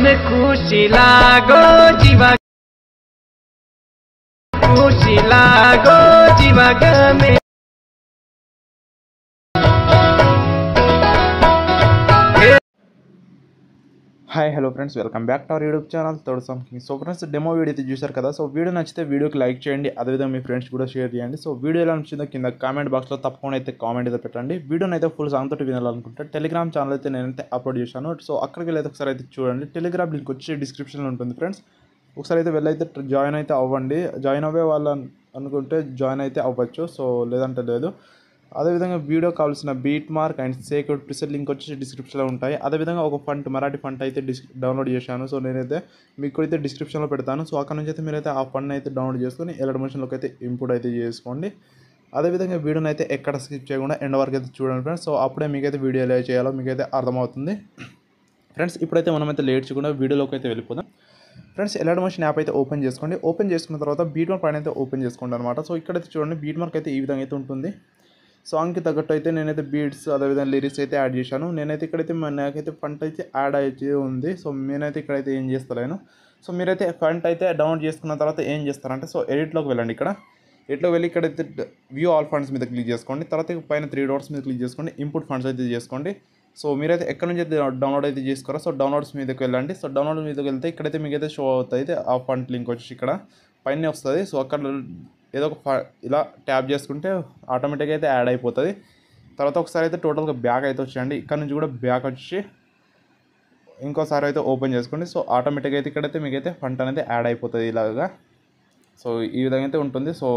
में खुशी लागो जीवा खुशी लागो जीवा में hi hello friends, welcome back to our YouTube channel third something. So friends, demo video అయితే చూశారు కదా. సో వీడియో నచ్చితే వీడియోకి లైక్ చేయండి, అదేవిధంగా మీ ఫ్రెండ్స్ కూడా షేర్ చేయండి. సో వీడియో ఎలా నచ్చిందో కింద కామెంట్ బాక్స్లో తప్పకుండా అయితే కామెంట్ అయితే పెట్టండి. వీడియోని అయితే ఫుల్ సాంగ్ తోటి వినాలనుకుంటే టెలిగ్రామ్ ఛానల్ అయితే నేనైతే అప్లోడ్ చేశాను. సో అక్కడికి వెళ్ళి అయితే ఒకసారి అయితే చూడండి. టెలిగ్రామ్ లింక్ వచ్చి డిస్క్రిప్షన్లో ఉంటుంది ఫ్రెండ్స్. ఒకసారి అయితే వెళ్ళైతే జాయిన్ అయితే అవ్వండి. జాయిన్ అవ్వే వాళ్ళు అనుకుంటే జాయిన్ అయితే అవ్వచ్చు, సో లేదంటే లేదు. అదేవిధంగా వీడియో కావాల్సిన beat mark and sacred preset link వచ్చి డిస్క్రిప్షన్లో ఉంటాయి. అదేవిధంగా ఒక ఫంట్ మరాఠీ ఫంట్ అయితే డౌన్లోడ్ చేశాను. సో నేనైతే మీకు అయితే డిస్క్రిప్షన్లో పెడతాను. సో అక్కడ నుంచి అయితే మీరైతే ఆ ఫండ్ అయితే డౌన్లోడ్ చేసుకొని ఎలర్ట్ మోషన్లోకి అయితే ఇంపోర్ట్ అయితే చేసుకోండి. అదేవిధంగా వీడియోని అయితే ఎక్కడ స్కిప్ చేయకుండా ఎండ్ వరకు అయితే చూడండి ఫ్రెండ్స్. సో అప్పుడే మీకైతే వీడియో ఎలా చేయాలో మీకైతే అర్థమవుతుంది ఫ్రెండ్స్. ఇప్పుడైతే మనమైతే లేట్ చేయకుండా వీడియోలోకి అయితే వెళ్ళిపోదాం ఫ్రెండ్స్. ఎలర్ట్ మోషన్ యాప్ అయితే ఓపెన్ చేసుకోండి. ఓపెన్ చేసుకున్న తర్వాత బీట్ మార్క్ పైన అయితే ఓపెన్ చేసుకోండి అనమాట. సో ఇక్కడైతే చూడండి, బీట్ మార్క్ అయితే ఈ విధంగా అయితే ఉంటుంది. సాంగ్కి తగ్గట్టు అయితే నేనైతే బీట్స్ అదేవిధంగా లిరిక్స్ అయితే యాడ్ చేశాను. నేనైతే ఇక్కడైతే నాకైతే ఫంట్ అయితే యాడ్ అయితే ఉంది. సో నేనైతే ఇక్కడైతే ఏం చేస్తలేను. సో మీరైతే ఫంట్ అయితే డౌన్లోడ్ చేసుకున్న తర్వాత ఏం చేస్తారంటే, సో ఎడిట్లోకి వెళ్ళండి. ఇక్కడ ఎడిట్లో వెళ్ళి ఇక్కడైతే వ్యూ ఆల్ ఫండ్స్ మీద క్లిక్ చేసుకోండి. తర్వాత పైన 3 డాట్స్ మీద క్లిక్ చేసుకోండి. ఇంపుట్ ఫండ్స్ అయితే చేసుకోండి. సో మీరైతే ఎక్కడ నుంచి అయితే డౌన్లోడ్ అయితే చేసుకోరో, సో డౌన్లోడ్స్ మీదకి వెళ్ళండి. సో డౌన్లోడ్ మీదకి వెళ్తే ఇక్కడైతే మీకైతే షో అవుతుంది ఆ ఫండ్ లింక్ వచ్చి ఇక్కడ పైన వస్తుంది. సో అక్కడ ఏదో ఒక ఇలా ట్యాప్ చేసుకుంటే ఆటోమేటిక్గా అయితే యాడ్ అయిపోతుంది. తర్వాత ఒకసారి అయితే టోటల్గా బ్యాక్ అయితే వచ్చేయండి. ఇక్కడ నుంచి కూడా బ్యాక్ వచ్చి ఇంకోసారి అయితే ఓపెన్ చేసుకోండి. సో ఆటోమేటిక్గా అయితే ఇక్కడైతే మీకైతే ఫంట్ అనేది యాడ్ అయిపోతుంది ఇలాగా. సో ఈ విధంగా అయితే ఉంటుంది. సో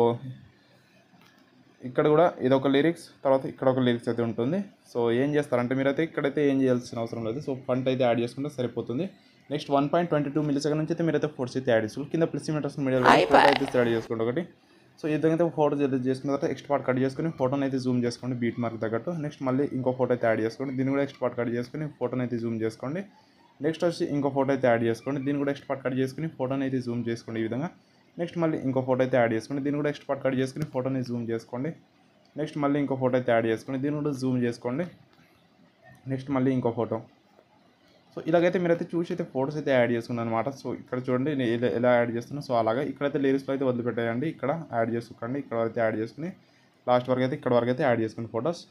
ఇక్కడ కూడా ఇదొక లిరిక్స్, తర్వాత ఇక్కడ ఒక లిరిక్స్ అయితే ఉంటుంది. సో ఏం చేస్తారంటే మీరైతే ఇక్కడైతే ఏం చేయాల్సిన అవసరం లేదు. సో ఫంట్ అయితే యాడ్ చేసుకుంటే సరిపోతుంది. నెక్స్ట్ 1.22 మిల్లీ నుంచి అయితే మీరైతే ఫోటోస్ అయితే యాడ్ చేసుకోండి. కింద ప్లస్ మీటర్స్ మీడియా ఫోటో అయితే యాడ్ చేసుకోండి ఒకటి. సో ఈ విధంగా అయితే ఫోటో చేసుకున్న తర్వాత ఎక్స్ట్ పార్ట్ కట్ చేసుకుని ఫోటోని అయితే జూమ్ చేసుకోండి బీట్ మార్క్ తగ్గట్టు. నెక్స్ట్ మళ్ళీ ఇంకో ఫోటో అయితే యాడ్ చేసుకోండి. దీన్ని కూడా ఎక్స్ట్ పార్ట్ కట్ చేసుకుని ఫోటోని అయితే జూమ్ చేసుకోండి. నెక్స్ట్ వచ్చి ఇంకో ఫోటో అయితే యాడ్ చేసుకోండి. దీన్ని కూడా ఎక్స్ట్ పార్ట్ కట్ చేసుకుని ఫోటోని అయితే జూమ్ చేసుకోండి ఈ విధంగా. నెక్స్ట్ మళ్ళీ ఇంకో ఫోటో అయితే యాడ్ చేసుకోండి. దీన్ని కూడా ఎక్స్ట్ పార్ట్ కట్ చేసుకుని ఫోటోని జూమ్ చేసుకోండి. నెక్స్ట్ మళ్ళీ ఇంకో ఫోటో అయితే యాడ్ చేసుకోండి. దీన్ని కూడా జూమ్ చేసుకోండి. నెక్స్ట్ మళ్ళీ ఇంకో ఫోటో. సో ఇలాగైతే మీరైతే చూసి అయితే ఫోటోస్ అయితే యాడ్ చేసుకున్నాను అనమాట. సో ఇక్కడ చూడండి నేను ఎలా యాడ్ చేస్తున్నాను. సో అలాగే ఇక్కడైతే లిరిక్స్లో అయితే వదిలిపెట్టేయండి. ఇక్కడ యాడ్ చేసుకోండి. ఇక్కడ అయితే యాడ్ చేసుకుని లాస్ట్ వరకు అయితే ఇక్కడ వరకు అయితే యాడ్ చేసుకోండి ఫోటోస్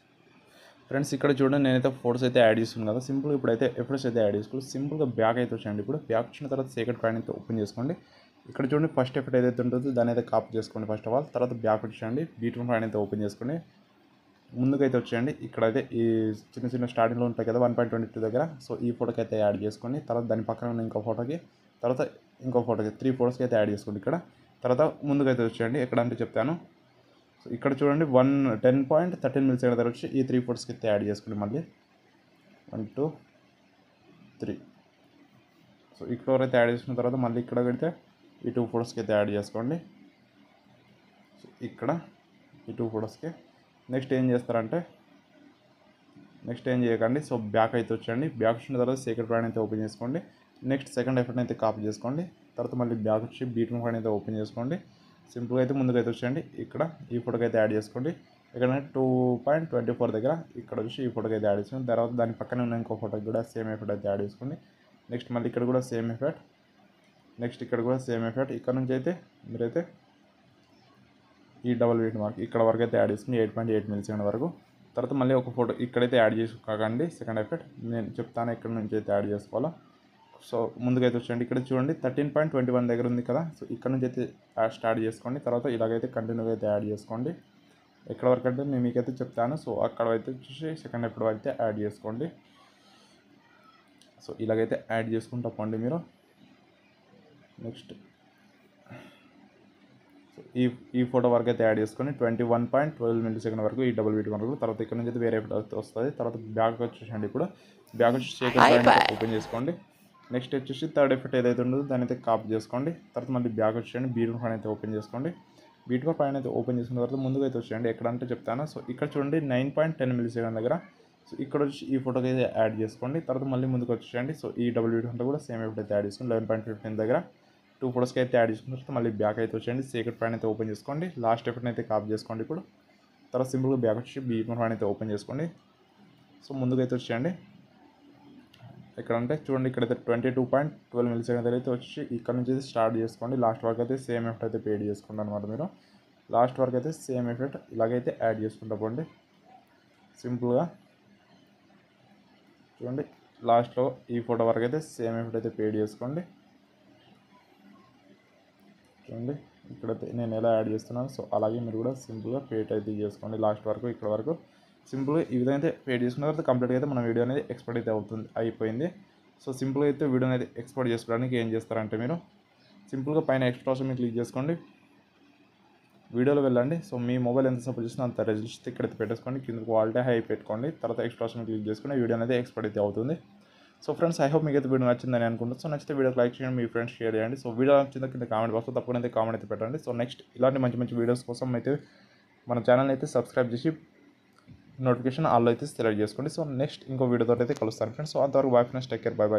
ఫ్రెండ్స్. ఇక్కడ చూడండి నేనైతే ఫోటోస్ అయితే యాడ్ చేస్తున్నాను కదా. సింపుల్గా ఇప్పుడైతే ఎఫర్ట్స్ అయితే యాడ్ చేసుకోండి. సింపుల్గా బ్యాక్ అయితే వచ్చేయండి. ఇప్పుడు బ్యాక్ వచ్చిన తర్వాత సేకెండ్ పైన అయితే ఓపెన్ చేసుకోండి. ఇక్కడ చూడండి ఫస్ట్ ఎఫెక్ట్ ఏదైతే ఉంటుందో దాన్ని అయితే కాపీ చేసుకోండి ఫస్ట్ ఆఫ్ ఆల్. తర్వాత బ్యాక్ వచ్చేయండి. బీట్ పైన అయితే ఓపెన్ చేసుకోండి. ముందుకైతే వచ్చేయండి. ఇక్కడైతే ఈ చిన్న చిన్న స్టార్టింగ్లో ఉంటాయి కదా 1.22 దగ్గర. సో ఈ ఫోటోకి అయితే యాడ్ చేసుకోండి. తర్వాత దాని పక్కన ఉన్న ఇంకో ఫోటోకి, తర్వాత ఇంకో ఫోటోకి 3 ఫోటోస్కి అయితే యాడ్ చేసుకోండి ఇక్కడ. తర్వాత ముందుకైతే వచ్చేయండి. ఎక్కడ అంటే చెప్తాను. సో ఇక్కడ చూడండి 10.13 మిల్లీ దగ్గర వచ్చి ఈ 3 ఫోటోస్కి అయితే యాడ్ చేసుకోండి. మళ్ళీ 1 2 3. సో ఇక్కడ వరకు అయితే యాడ్ చేసుకున్న తర్వాత మళ్ళీ ఇక్కడ పెడితే ఈ 2 ఫోటోస్కి అయితే యాడ్ చేసుకోండి. సో ఇక్కడ ఈ 2 ఫోటోస్కి నెక్స్ట్ ఏం చేస్తారంటే, నెక్స్ట్ ఏం చేయకండి. సో బ్యాక్ అయితే వచ్చేయండి. బ్యాక్ వచ్చిన తర్వాత సేకెండ్ ప్లాన్ అయితే ఓపెన్ చేసుకోండి. నెక్స్ట్ సెకండ్ ఎఫెక్ట్ అయితే కాపీ చేసుకోండి. తర్వాత మళ్ళీ బ్యాక్ వచ్చి బీట్ ప్లాన్ అయితే ఓపెన్ చేసుకోండి. సింపుల్గా అయితే ముందుకైతే వచ్చేయండి. ఇక్కడ ఈ ఫోటోకి అయితే యాడ్ చేసుకోండి. ఇక్కడ 2.24 దగ్గర ఇక్కడ వచ్చి ఈ ఫోటోకి అయితే యాడ్ చేసుకోండి. తర్వాత దాని పక్కనే ఉన్న ఇంకో ఫోటోకి కూడా సేమ్ ఎఫెక్ట్ అయితే యాడ్ చేసుకోండి. నెక్స్ట్ మళ్ళీ ఇక్కడ కూడా సేమ్ ఎఫెక్ట్. నెక్స్ట్ ఇక్కడ కూడా సేమ్ ఎఫెక్ట్. ఇక్కడ నుంచి అయితే మీరైతే ఈ డబల్ బీట్ మార్క్ ఇక్కడ వరకు అయితే యాడ్ చేసుకుని 8.8 మిల్లీ వరకు. తర్వాత మళ్ళీ ఒక ఫోటో ఇక్కడైతే యాడ్ చేసుకోకండి. సెకండ్ ఎఫెక్ట్ నేను చెప్తాను ఎక్కడి నుంచి అయితే యాడ్ చేసుకోవాలో. సో ముందుకైతే వచ్చేయండి. ఇక్కడ చూడండి 13.21 దగ్గర ఉంది కదా. సో ఇక్కడ నుంచి అయితే స్టార్ట్ చేసుకోండి. తర్వాత ఇలాగైతే కంటిన్యూగా అయితే యాడ్ చేసుకోండి. ఎక్కడ వరకు అంటే నేను మీకైతే చెప్తాను. సో అక్కడ అయితే వచ్చేసి సెకండ్ ఎఫెక్ట్ అయితే యాడ్ చేసుకోండి. సో ఇలాగైతే యాడ్ చేసుకుంటా పోండి మీరు. నెక్స్ట్ ఈ ఫోటో వరకు అయితే యాడ్ చేసుకొని 21.12 మిల్లీ వరకు ఈ డబుల్ బీట్ వరకు. తర్వాత ఇక్కడ నుంచి అయితే వేరే ఎఫెక్ట్ వస్తుంది. తర్వాత బ్యాక్ వచ్చేసండి. ఇప్పుడు బ్యాక్ వచ్చి సేకెండ్ ఓపెన్ చేసుకోండి. నెక్స్ట్ వచ్చేసి థర్డ్ ఎఫెక్ట్ ఏదైతే ఉంటుందో దాని అయితే కాపీ చేసుకోండి. తర్వాత మళ్ళీ బ్యాక్ వచ్చేయండి. బీట్ పైన అయితే ఓపెన్ చేసుకోండి. బీట్ పైన అయితే ఓపెన్ చేసుకున్న తర్వాత ముందుకు అయితే వచ్చేయండి. ఎక్కడ అంటే చెప్తాను. సో ఇక్కడ చూడండి 9.10 మిల్లీ దగ్గర. సో ఇక్కడ వచ్చి ఈ ఫోటోకి అయితే యాడ్ చేసుకోండి. తర్వాత మళ్ళీ ముందుకు వచ్చేయండి. సో ఈ డబుల్ బీట్ అంతా కూడా సేమ్ ఎఫెక్ట్ అయితే యాడ్ చేసుకోండి. 11.15 దగ్గర 2 ఫోటోస్కి అయితే యాడ్ చేసుకున్న తర్వాత మళ్ళీ బ్యాక్ అయితే వచ్చేయండి. సేకెండ్ పైన అయితే ఓపెన్ చేసుకోండి. లాస్ట్ ఎఫెక్ట్ని అయితే కాపీ చేసుకోండి. ఇప్పుడు తర్వాత సింపుల్గా బ్యాక్ వచ్చి బీట్ పైన అయితే ఓపెన్ చేసుకోండి. సో ముందుకు అయితే వచ్చేయండి. ఇక్కడ అంటే చూడండి ఇక్కడైతే 22.12 మిల్లీ సెకండ్ అయితే వచ్చి ఇక్కడ నుంచి అయితే స్టార్ట్ చేసుకోండి. లాస్ట్ వరకు అయితే సేమ్ ఎఫెక్ట్ అయితే పేడ్ చేసుకోండి అనమాట. మీరు లాస్ట్ వరకు అయితే సేమ్ ఎఫెక్ట్ ఇలాగైతే యాడ్ చేసుకుంటా పోండి సింపుల్గా. చూడండి లాస్ట్లో ఈ ఫోటో వరకు అయితే సేమ్ ఎఫెక్ట్ అయితే పేడ్ చేసుకోండి. చూడండి ఇక్కడైతే నేను ఎలా యాడ్ చేస్తున్నాను, సో అలాగే మీరు కూడా సింపుల్గా పేడ్ అయితే చేసుకోండి లాస్ట్ వరకు. ఇక్కడ వరకు సింపుల్గా ఈ విధంగా అయితే పేడ్ చేసుకున్న తర్వాత కంప్లీట్గా అయితే మన వీడియో అనేది ఎక్స్పోర్ట్ అయితే అయిపోయింది. సో సింపుల్గా అయితే వీడియో అనేది ఎక్స్పోర్ట్ చేసుకోవడానికి ఏం చేస్తారంటే మీరు సింపుల్గా పైన ఎక్స్ట్రా ఆప్షన్ మీద క్లిక్ చేసుకోండి, వీడియోలో వెళ్ళండి. సో మీ మొబైల్ ఎంత సపోర్ట్ చేసినా అంత రెజల్యూషన్ ఇక్కడైతే పెట్టేసుకోండి, కింద క్వాలిటీ హై పెట్టుకోండి. తర్వాత ఎక్స్ట్రా ఆప్షన్ క్లిక్ చేసుకుని వీడియో అనేది ఎక్స్పోర్ట్ అయితే అవుతుంది. సో ఫ్రెండ్స్ ఐ హోప్ మీకు అయితే వీడియో నచ్చిందని అనుకుంటున్నాను. సో నచ్చితే వీడియోకి లైక్ చేయండి, మీ ఫ్రెండ్స్ షేర్ చేయండి. సో వీడియో నచ్చిందా కింద కామెంట్ బాక్స్లో తప్పకుండా అయితే కామెంట్ అయితే పెట్టండి. సో నెక్స్ట్ ఇలాంటి మంచి మంచి వీడియోస్ కోసం అయితే మన ఛానల్ అయితే సబ్స్క్రైబ్ చేసి నోటిఫికేషన్ ఆల్లో అయితే సెలెక్ట్ చేసుకోండి. సో నెక్స్ట్ ఇంకో వీడియోతో అయితే కలుస్తాను ఫ్రెండ్స్. సో అంతవరకు bye friends, take care, bye by.